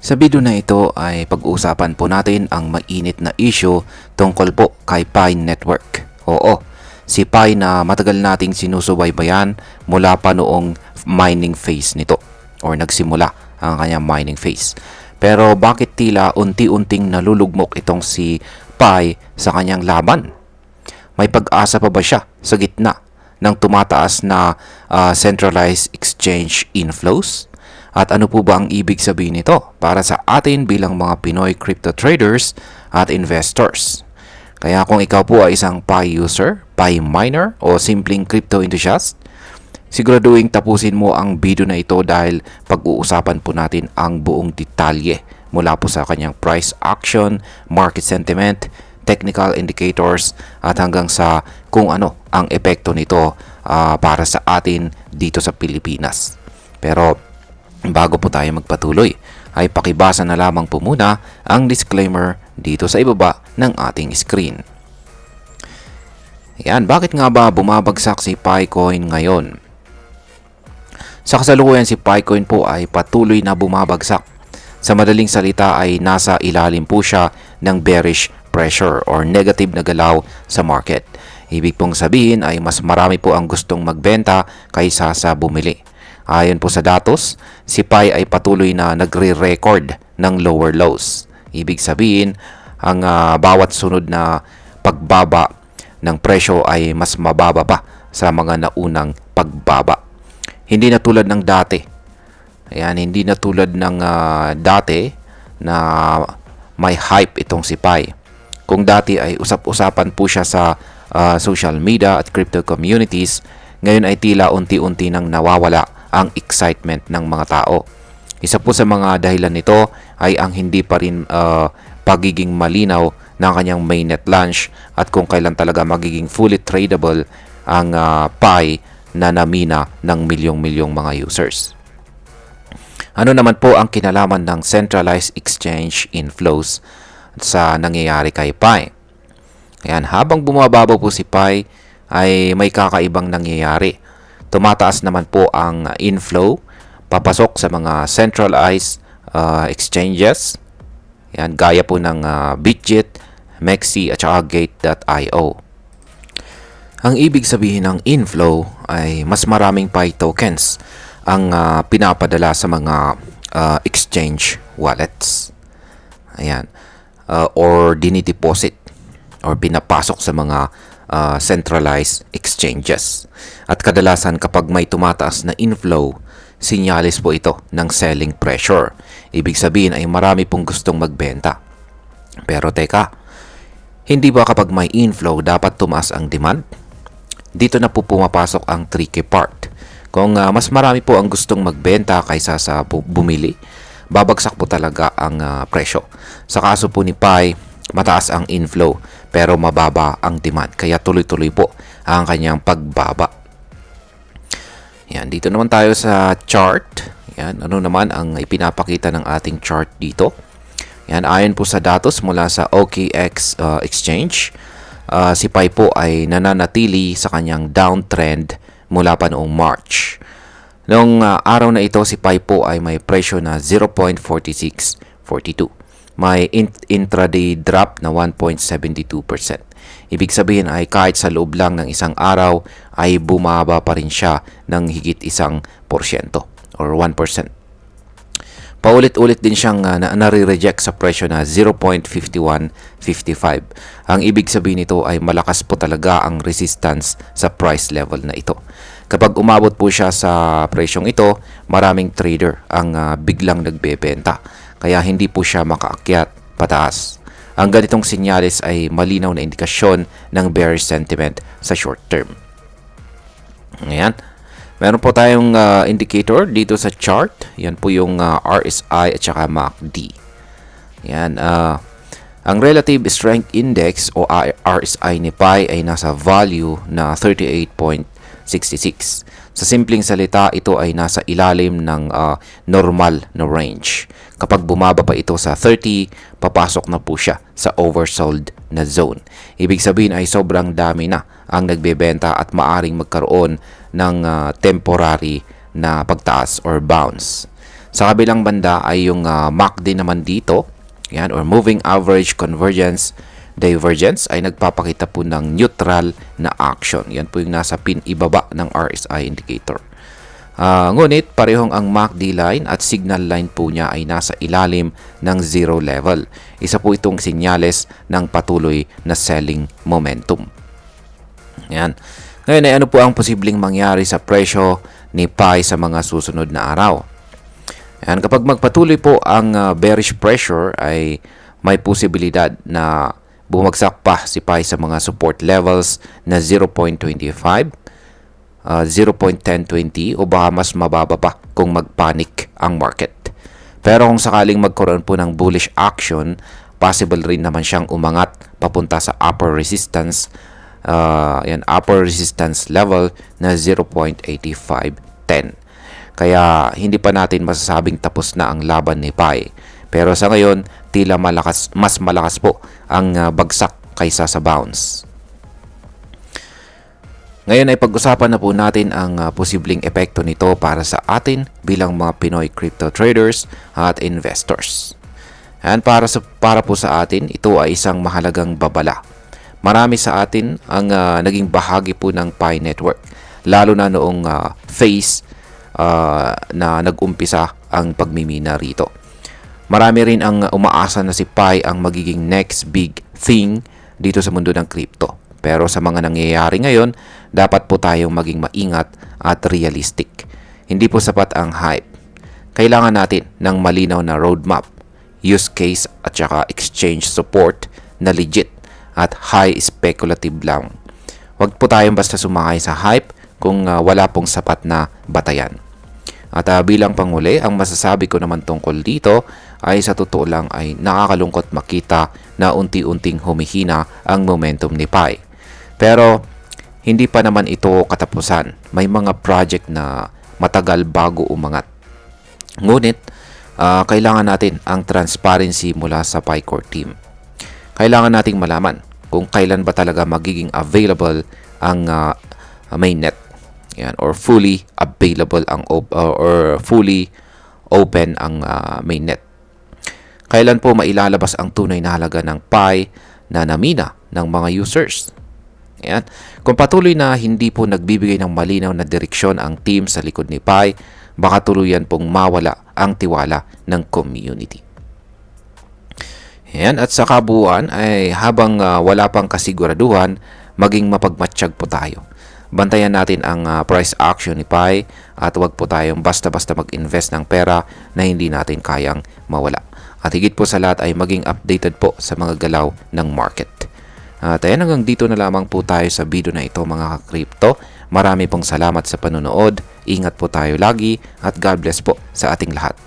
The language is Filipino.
Sa video na ito ay pag-uusapan po natin ang mainit na issue tungkol po kay Pi Network. Oo, si Pi na matagal nating sinusubaybayan mula pa noong mining phase nito or nagsimula ang kanyang mining phase. Pero bakit tila unti-unting nalulugmok itong si Pi sa kanyang laban? May pag-asa pa ba siya sa gitna ng tumataas na centralized exchange inflows? At ano po ba ang ibig sabihin nito para sa atin bilang mga Pinoy crypto traders at investors? Kaya kung ikaw po ay isang Pi user, Pi miner o simpleng crypto enthusiast, siguraduhin tapusin mo ang video na ito dahil pag-uusapan po natin ang buong detalye mula po sa kanyang price action, market sentiment, technical indicators at hanggang sa kung ano ang epekto nito para sa atin dito sa Pilipinas. Pero bago po tayo magpatuloy, ay pakibasa na lamang po muna ang disclaimer dito sa ibaba ng ating screen. Yan, bakit nga ba bumabagsak si Picoin ngayon? Sa kasalukuyan si Picoin po ay patuloy na bumabagsak. Sa madaling salita ay nasa ilalim po siya ng bearish pressure or negative na galaw sa market. Ibig pong sabihin ay mas marami po ang gustong magbenta kaysa sa bumili. Ayon po sa datos, si Pi ay patuloy na nagre-record ng lower lows. Ibig sabihin, ang bawat sunod na pagbaba ng presyo ay mas mababa pa sa mga naunang pagbaba. Hindi na tulad ng dati. Ayan, hindi na tulad ng dati na may hype itong si Pi. Kung dati ay usap-usapan po siya sa social media at crypto communities, ngayon ay tila unti-unti nang nawawala ang excitement ng mga tao. Isa po sa mga dahilan nito ay ang hindi pa rin pagiging malinaw ng kanyang mainnet launch at kung kailan talaga magiging fully tradable ang Pi na namina ng milyong-milyong mga users. Ano naman po ang kinalaman ng centralized exchange inflows sa nangyayari kay Pi? Ayan, habang bumababaw po si Pi ay may kakaibang nangyayari. Tumataas naman po ang inflow papasok sa mga centralized exchanges. Yan, gaya po ng Bitget, Mexi at saka Gate.io. Ang ibig sabihin ng inflow ay mas maraming Pi tokens ang pinapadala sa mga exchange wallets. Ayan. Or dinideposit or pinapasok sa mga centralized exchanges. At kadalasan kapag may tumataas na inflow, sinyalis po ito ng selling pressure. Ibig sabihin ay marami pong gustong magbenta. Pero teka, hindi ba kapag may inflow dapat tumaas ang demand? Dito na po pumapasok ang tricky part. Kung mas marami po ang gustong magbenta kaysa sa bumili, babagsak po talaga ang presyo. Sa kaso po ni Pi, mataas ang inflow pero mababa ang demand. Kaya tuloy-tuloy po ang kanyang pagbaba. Yan, dito naman tayo sa chart. Yan, ano naman ang ipinapakita ng ating chart dito? Yan, ayon po sa datos mula sa OKX exchange, si Pi po ay nananatili sa kanyang downtrend mula pa noong March. Noong araw na ito, si Pi po ay may presyo na 0.4642. May intraday drop na 1.72%. Ibig sabihin ay kahit sa loob lang ng isang araw ay bumaba pa rin siya ng higit 1% or 1%. Paulit-ulit din siyang nare-reject sa presyo na 0.5155. Ang ibig sabihin nito ay malakas po talaga ang resistance sa price level na ito. Kapag umabot po siya sa presyong ito, maraming trader ang biglang nagbebenta. Kaya hindi po siya makaakyat pataas. Ang ganitong senyales ay malinaw na indikasyon ng bearish sentiment sa short term. Ngayon, meron po tayong indicator dito sa chart. Yan po yung RSI at saka MACD. Yan, ang Relative Strength Index o RSI ni Pi ay nasa value na 38.66. Sa simpleng salita, ito ay nasa ilalim ng normal na range. Kapag bumaba pa ito sa 30, papasok na po siya sa oversold na zone. Ibig sabihin ay sobrang dami na ang nagbebenta at maaring magkaroon ng temporary na pagtaas or bounce. Sa kabilang banda ay yung MACD naman dito, yan, or Moving Average Convergence Divergence, ay nagpapakita po ng neutral na action. Yan po yung nasa pinibaba ng RSI indicator. Ngunit parehong ang MACD line at signal line po niya ay nasa ilalim ng zero level. Isa po itong senyales ng patuloy na selling momentum. Yan. Ngayon ay ano po ang posibleng mangyari sa presyo ni PAI sa mga susunod na araw? Yan, kapag magpatuloy po ang bearish pressure ay may posibilidad na bumagsak pa si PAI sa mga support levels na 0.25, 0.1020 o baka mas mababa pa kung magpanic ang market. Pero kung sakaling magkaroon po ng bullish action, possible rin naman siyang umangat papunta sa upper resistance level na 0.8510. Kaya hindi pa natin masasabing tapos na ang laban ni PAI. Pero sa ngayon, tila mas malakas po ang bagsak kaysa sa bounce. Ngayon ay pag-usapan na po natin ang posibleng epekto nito para sa atin bilang mga Pinoy crypto traders at investors. And para po sa atin, ito ay isang mahalagang babala. Marami sa atin ang naging bahagi po ng PAI network, lalo na noong phase na nag-umpisa ang pagmimina rito. Marami rin ang umaasa na si PAI ang magiging next big thing dito sa mundo ng crypto. Pero sa mga nangyayari ngayon, dapat po tayong maging maingat at realistic. Hindi po sapat ang hype. Kailangan natin ng malinaw na roadmap, use case at saka exchange support na legit at high speculative lang. Huwag po tayong basta sumakay sa hype kung wala pong sapat na batayan. At bilang panghuli, ang masasabi ko naman tungkol dito ay sa totoo lang ay nakakalungkot makita na unti-unting humihina ang momentum ni PAI. Pero hindi pa naman ito katapusan. May mga project na matagal bago umangat. Ngunit kailangan natin ang transparency mula sa PAI Core team. Kailangan nating malaman kung kailan ba talaga magiging available ang mainnet. Yan, or fully available or fully open ang mainnet. Kailan po mailalabas ang tunay na halaga ng PAI na namina ng mga users? Yan. Kung patuloy na hindi po nagbibigay ng malinaw na direksyon ang team sa likod ni PAI, baka tuluyan pong mawala ang tiwala ng community. Yan. At sa kabuuan ay habang wala pang kasiguraduhan, maging mapagmatsyag po tayo. Bantayan natin ang price action ni PAI at huwag po tayong basta-basta mag-invest ng pera na hindi natin kayang mawala. At higit po sa lahat ay maging updated po sa mga galaw ng market. At ayan, hanggang dito na lamang po tayo sa video na ito mga ka-crypto. Marami pong salamat sa panonood. Ingat po tayo lagi at God bless po sa ating lahat.